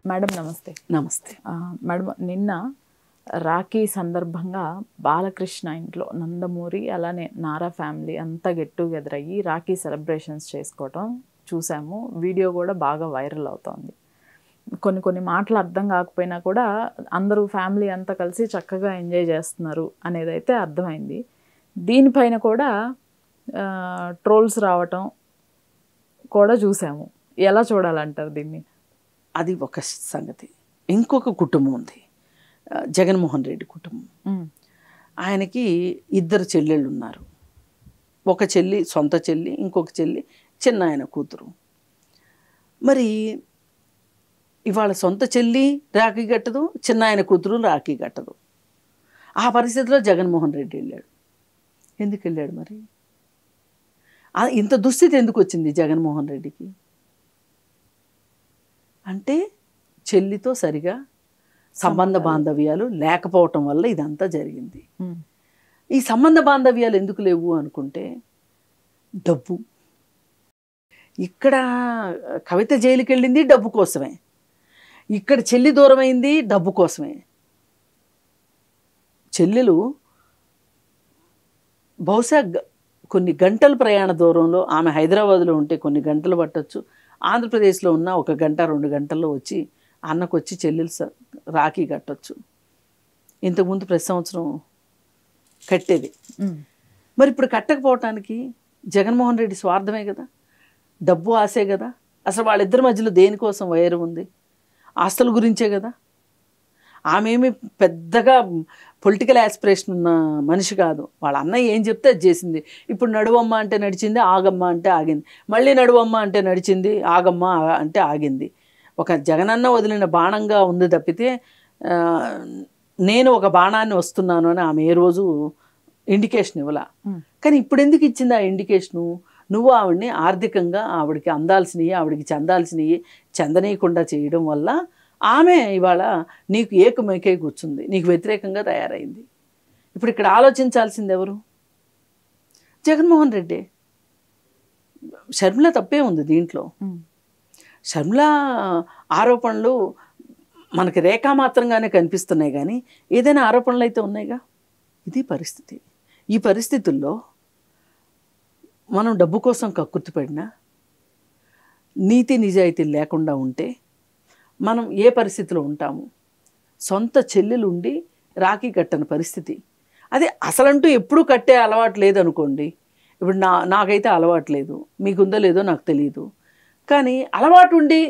Madam నమస్తే. నమస్తే. Madam నిన్న రాఖీ సందర్భంగా బాలకృష్ణ ఇంట్లో నందమూరి అలానే నారా ఫ్యామిలీ అంతా గెట్ టుగెదర్ అయ్యి రాఖీ సెలబ్రేషన్స్ చేసుకోవటం చూసాము. వీడియో కూడా బాగా వైరల్ అవుతోంది. కొన్ని మాటలు అర్థం కాకపోయినా కూడా అందరూ ఫ్యామిలీ అంతా కలిసి చక్కగా ఎంజాయ్ చేస్తున్నారు అనేది అయితే అర్థమైంది. దీనిపైన కూడా ట్రోల్స్ రావటం కూడా చూసాము. ఎలా చూడాలంటారు దీన్ని? అది ఒక సంగతి. ఇంకొక కుటుంబం ఉంది, జగన్మోహన్ రెడ్డి కుటుంబం. ఆయనకి 2 చెల్లెళ్ళు ఉన్నారు. ఒక చెల్లి సొంత చెల్లి, ఇంకొక చెల్లి చిన్న ఆయన కూతురు. మరి ఇవాళ సొంత చెల్లి రాఖీ కట్టదు, చిన్న ఆయన కూతురు రాఖీ కట్టదు. ఆ పరిస్థితిలో జగన్మోహన్ రెడ్డి వెళ్ళాడు. ఎందుకు వెళ్ళాడు మరి? ఇంత దుస్థితి ఎందుకు వచ్చింది జగన్మోహన్ రెడ్డికి? అంటే చెల్లితో సరిగా సంబంధ బాంధవ్యాలు లేకపోవటం వల్ల ఇదంతా జరిగింది. ఈ సంబంధ బాంధవ్యాలు ఎందుకు లేవు అనుకుంటే డబ్బు. ఇక్కడ కవిత జైలుకి వెళ్ళింది డబ్బు కోసమే, ఇక్కడ చెల్లి దూరమైంది డబ్బు కోసమే. చెల్లెలు బహుశా కొన్ని గంటల ప్రయాణ దూరంలో, ఆమె హైదరాబాద్లో ఉంటే కొన్ని గంటలు పట్టచ్చు, ఆంధ్రప్రదేశ్లో ఉన్న 1 గంట 2 గంటల్లో వచ్చి అన్నకు వచ్చి చెల్లెలు రాఖీ కట్టచ్చు. ఇంతకుముందు ప్రతి సంవత్సరం కట్టేది. మరి ఇప్పుడు కట్టకపోవటానికి జగన్మోహన్ రెడ్డి స్వార్థమే కదా, డబ్బు ఆశే కదా. అసలు వాళ్ళిద్దరి మధ్యలో దేనికోసం వైరం ఉంది? ఆస్తుల గురించే కదా. ఆమె ఏమి పెద్దగా పొలిటికల్ యాస్పిరేషన్ ఉన్న మనిషి కాదు. వాళ్ళ అన్నయ్య ఏం చెప్తే అది చేసింది. ఇప్పుడు నడువమ్మ అంటే నడిచింది, ఆగమ్మ అంటే ఆగింది, మళ్ళీ నడువమ్మ అంటే నడిచింది, ఆగమ్మ అంటే ఆగింది. ఒక జగనన్న వదిలిన బాణంగా ఉంది తప్పితే నేను ఒక బాణాన్ని వస్తున్నాను అని ఆమె ఏ రోజు ఇండికేషన్ ఇవ్వాల. కానీ ఇప్పుడు ఎందుకు ఇచ్చింది ఆ ఇండికేషను? నువ్వు ఆవిడని ఆర్థికంగా ఆవిడకి అందాల్సినవి, ఆవిడకి చెందాల్సినవి చెందనీయకుండా చేయడం వల్ల ఆమె ఇవాళ నీకు ఏకమైకై కూర్చుంది, నీకు వ్యతిరేకంగా తయారైంది. ఇప్పుడు ఇక్కడ ఆలోచించాల్సింది ఎవరు? జగన్మోహన్ రెడ్డి. షర్మిల తప్పే ఉంది దీంట్లో. షర్మిల ఆరోపణలు మనకి రేఖామాత్రంగానే కనిపిస్తున్నాయి, కానీ ఏదైనా ఆరోపణలు అయితే ఉన్నాయిగా. ఇది పరిస్థితి. ఈ పరిస్థితుల్లో మనం డబ్బు కోసం కక్కుర్తిపడినా, నీతి నిజాయితీ లేకుండా ఉంటే మనం ఏ పరిస్థితిలో ఉంటాము? సొంత చెల్లెలు ఉండి రాఖీ కట్టని పరిస్థితి. అదే అసలంటూ ఎప్పుడూ కట్టే అలవాటు లేదనుకోండి. ఇప్పుడు నాకైతే అలవాటు లేదు, మీకుందో లేదో నాకు తెలియదు. కానీ అలవాటు ఉండి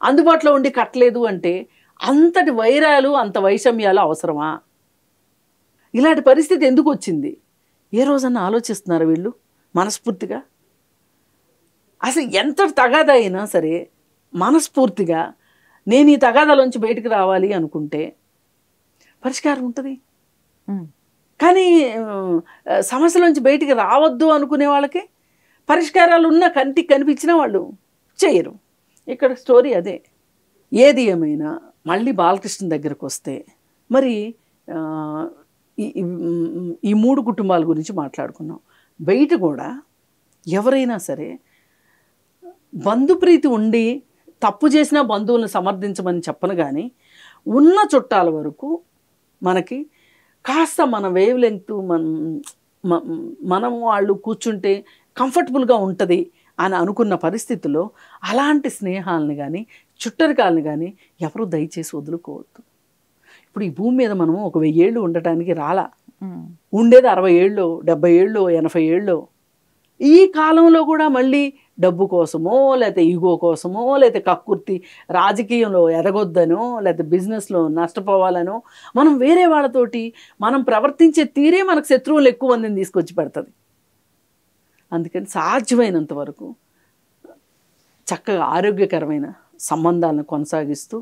అందుబాటులో ఉండి కట్టలేదు అంటే అంతటి వైరాలు, అంత వైషమ్యాలు అవసరమా? ఇలాంటి పరిస్థితి ఎందుకు వచ్చింది? ఏ రోజన్నా ఆలోచిస్తున్నారు వీళ్ళు మనస్ఫూర్తిగా? అసలు ఎంత తగాదా అయినా సరే మనస్ఫూర్తిగా నేను ఈ తగాదాలోంచి బయటకు రావాలి అనుకుంటే పరిష్కారం ఉంటుంది. కానీ సమస్యలోంచి బయటికి రావద్దు అనుకునే వాళ్ళకి పరిష్కారాలు ఉన్న కంటికి కనిపించిన వాళ్ళు చేయరు. ఇక్కడ స్టోరీ అదే. ఏది ఏమైనా మళ్ళీ బాలకృష్ణ దగ్గరకు వస్తే మరి ఈ 3 కుటుంబాల గురించి మాట్లాడుకున్నాం. బయట కూడా ఎవరైనా సరే బంధుప్రీతి ఉండి తప్పు చేసిన బంధువులను సమర్థించమని చెప్పను, కానీ ఉన్న చుట్టాల వరకు మనకి కాస్త మన వేవ్ లెంగ్త్ మనం వాళ్ళు కూర్చుంటే కంఫర్టబుల్గా ఉంటుంది అని అనుకున్న పరిస్థితుల్లో అలాంటి స్నేహాలను కానీ చుట్టరికాలను కానీ ఎవరు దయచేసి వదులుకోవద్దు. ఇప్పుడు ఈ భూమి మీద మనము ఒక 1000 ఏళ్ళు ఉండటానికి రాలా, ఉండేది 60 ఏళ్ళు 70 ఏళ్ళు 80 ఏళ్ళు. ఈ కాలంలో కూడా మళ్ళీ డబ్బు కోసమో, లేకపోతే ఈగో కోసమో, లేకపోతే కక్కుర్తి రాజకీయంలో ఎదగొద్దనో, లేకపోతే బిజినెస్లో నష్టపోవాలనో మనం వేరే వాళ్ళతోటి మనం ప్రవర్తించే తీరే మనకు శత్రువులు ఎక్కువ మందిని తీసుకొచ్చి పెడుతుంది. అందుకని సాధ్యమైనంత వరకు చక్కగా ఆరోగ్యకరమైన సంబంధాలను కొనసాగిస్తూ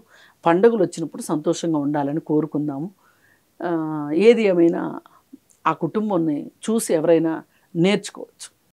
పండుగలు వచ్చినప్పుడు సంతోషంగా ఉండాలని కోరుకుందాము. ఏది ఏమైనా ఆ కుటుంబాన్ని చూసి ఎవరైనా నేర్చుకోవచ్చు.